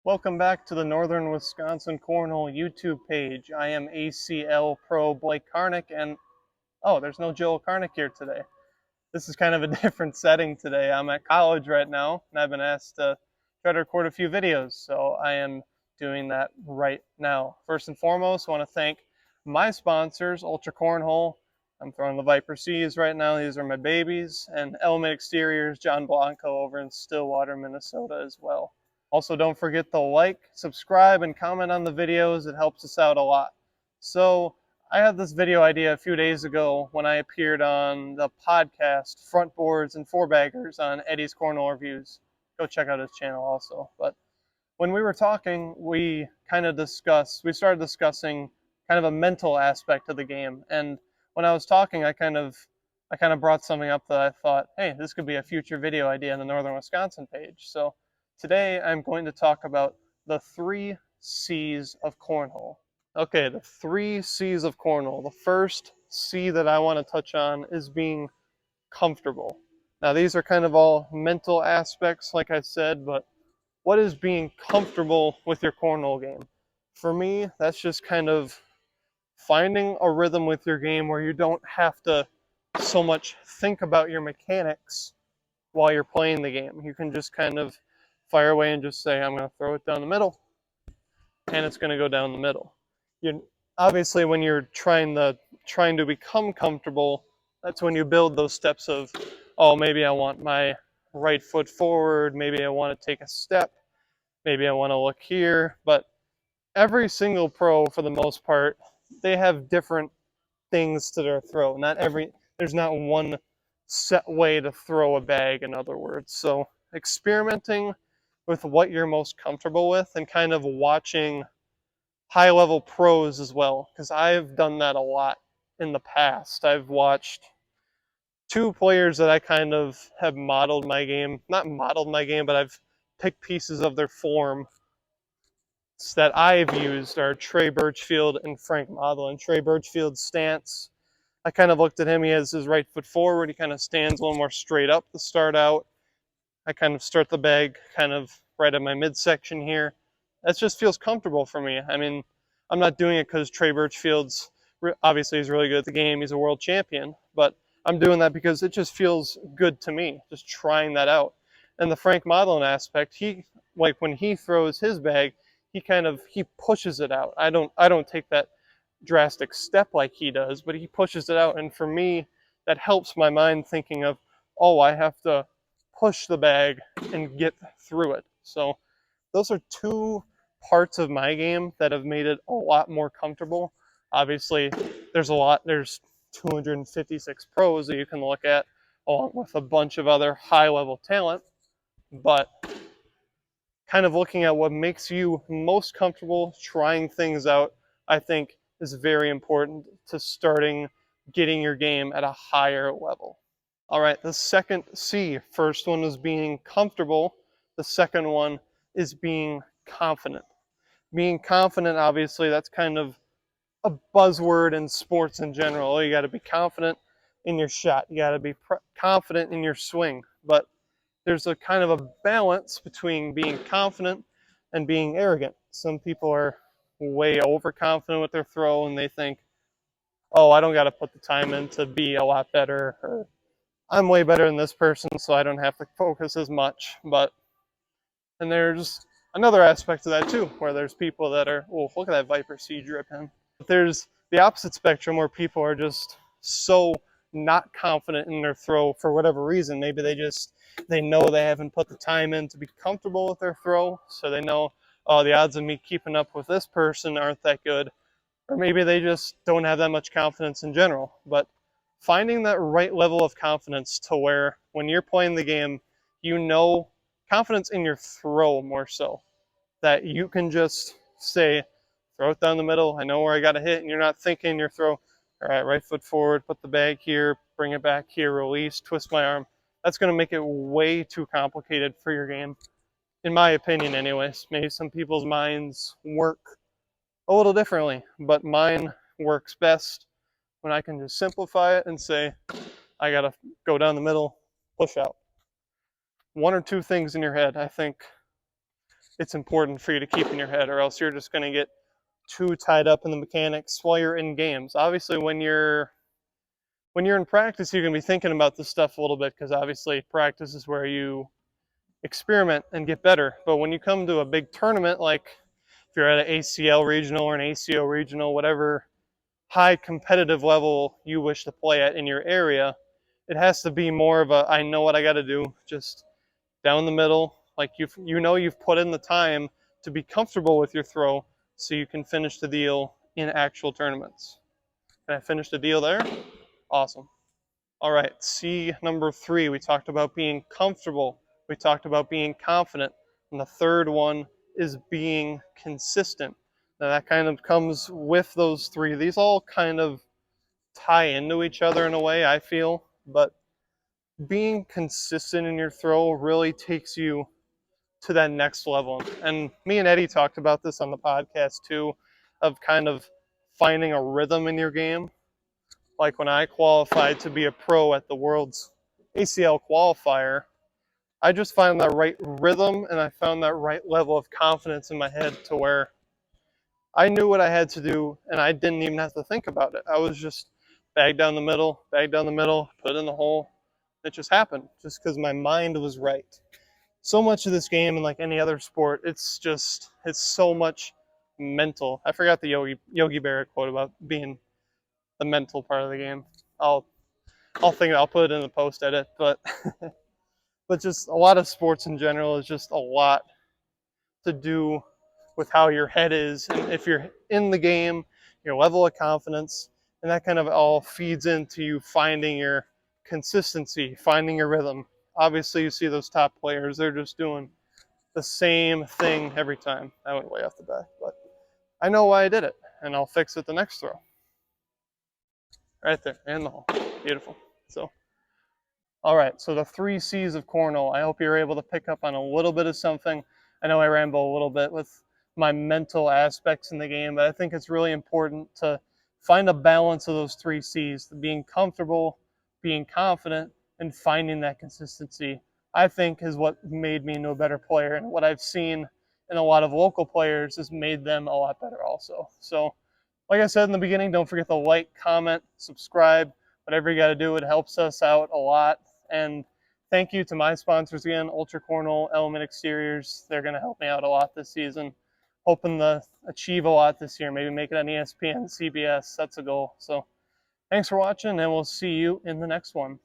Welcome back to the Northern Wisconsin Cornhole YouTube page. I am ACL Pro Blake Karnick, and there's no Joel Karnick here today. This is kind of a different setting today. I'm at college right now, and I've been asked to try to record a few videos, so I am doing that right now. First and foremost, I want to thank my sponsors, Ultra Cornhole. I'm throwing the Viper C's right now. These are my babies, and Element Exteriors, John Blanco over in Stillwater, Minnesota as well. Also, don't forget to like, subscribe, and comment on the videos. It helps us out a lot. So I had this video idea a few days ago when I appeared on the podcast Front Boards and Four Baggers on Eddie's Cornhole Reviews. Go check out his channel also. But when we were talking, we started discussing kind of a mental aspect of the game. And when I was talking, I kind of brought something up that I thought, hey, this could be a future video idea on the Northern Wisconsin page. So today I'm going to talk about the 3 C's of cornhole. Okay, the 3 C's of cornhole. The first C that I want to touch on is being comfortable. Now these are kind of all mental aspects, like I said, but what is being comfortable with your cornhole game? For me, that's just kind of finding a rhythm with your game where you don't have to so much think about your mechanics while you're playing the game. You can just kind of fire away and just say, I'm going to throw it down the middle, and it's going to go down the middle. Obviously, when you're trying to become comfortable, that's when you build those steps of, oh, maybe I want my right foot forward, maybe I want to take a step, maybe I want to look here. But every single pro, for the most part, they have different things to their throw. There's not one set way to throw a bag, in other words. So experimenting with what you're most comfortable with and kind of watching high-level pros as well, because I've done that a lot in the past. I've watched 2 players that I kind of have modeled my game, not modeled my game, but I've picked pieces of their form that I've used are Trey Birchfield and Frank Modlin. Trey Birchfield's stance, I kind of looked at him, he has his right foot forward, he kind of stands a little more straight up to start out. I kind of start the bag kind of right at my midsection here. That just feels comfortable for me. I mean, I'm not doing it because Trey Birchfield's, obviously he's really good at the game, he's a world champion, but I'm doing that because it just feels good to me, just trying that out. And the Frank Modlin aspect, when he throws his bag, he pushes it out. I don't take that drastic step like he does, but he pushes it out, and for me, that helps my mind thinking of, oh, I have to push the bag and get through it. So those are 2 parts of my game that have made it a lot more comfortable. Obviously, there's 256 pros that you can look at, along with a bunch of other high-level talent, but kind of looking at what makes you most comfortable trying things out, I think is very important to getting your game at a higher level. All right, the second C. First one is being comfortable. The second one is being confident. Being confident, obviously, that's kind of a buzzword in sports in general. You got to be confident in your shot. You got to be confident in your swing. But there's a kind of a balance between being confident and being arrogant. Some people are way overconfident with their throw, and they think, oh, I don't got to put the time in to be a lot better, or I'm way better than this person, so I don't have to focus as much. And there's another aspect to that too, where there's people that are, oh, look at that Viper C drip in. But there's the opposite spectrum where people are just so not confident in their throw for whatever reason. Maybe they know they haven't put the time in to be comfortable with their throw, so they know, oh, the odds of me keeping up with this person aren't that good. Or maybe they just don't have that much confidence in general. But finding that right level of confidence to where when you're playing the game, confidence in your throw more so, that you can just say, throw it down the middle, I know where I got to hit, and you're not thinking your throw, all right, right foot forward, put the bag here, bring it back here, release, twist my arm. That's going to make it way too complicated for your game, in my opinion anyways. Maybe some people's minds work a little differently, but mine works best when I can just simplify it and say, I got to go down the middle, push out. 1 or 2 things in your head, I think it's important for you to keep in your head, or else you're just going to get too tied up in the mechanics while you're in games. Obviously, when you're in practice, you're going to be thinking about this stuff a little bit, because obviously practice is where you experiment and get better. But when you come to a big tournament, like if you're at an ACL regional or an ACO regional, whatever high competitive level you wish to play at in your area, it has to be more of a, I know what I got to do, just down the middle. Like you've put in the time to be comfortable with your throw, so you can finish the deal in actual tournaments. Can I finish the deal there? Awesome. All right, C number 3, we talked about being comfortable. We talked about being confident. And the third one is being consistent. Now that kind of comes with those 3. These all kind of tie into each other in a way, I feel. But being consistent in your throw really takes you to that next level. And me and Eddie talked about this on the podcast too, of kind of finding a rhythm in your game. Like when I qualified to be a pro at the World's ACL qualifier, I just found that right rhythm, and I found that right level of confidence in my head to where I knew what I had to do, and I didn't even have to think about it. I was just bag down the middle, put in the hole. It just happened, just because my mind was right. So much of this game, and like any other sport, it's so much mental. I forgot the Yogi Berra quote about being the mental part of the game. I'll put it in the post edit, but but just a lot of sports in general is just a lot to do with how your head is, and if you're in the game, your level of confidence, and that kind of all feeds into you finding your consistency, finding your rhythm. Obviously, you see those top players, they're just doing the same thing every time. I went way off the bat, but I know why I did it, and I'll fix it the next throw. Right there, in the hole. Beautiful. So, all right, so the 3 C's of cornhole. I hope you're able to pick up on a little bit of something. I know I ramble a little bit with my mental aspects in the game, but I think it's really important to find a balance of those 3 C's, being comfortable, being confident, and finding that consistency. I think is what made me into a better player, and what I've seen in a lot of local players has made them a lot better also. So, like I said in the beginning, don't forget to like, comment, subscribe, whatever you got to do. It helps us out a lot. And thank you to my sponsors again, Ultra Cornhole, Element Exteriors. They're going to help me out a lot this season. Hoping to achieve a lot this year, maybe make it on ESPN, CBS. That's a goal. So thanks for watching, and we'll see you in the next one.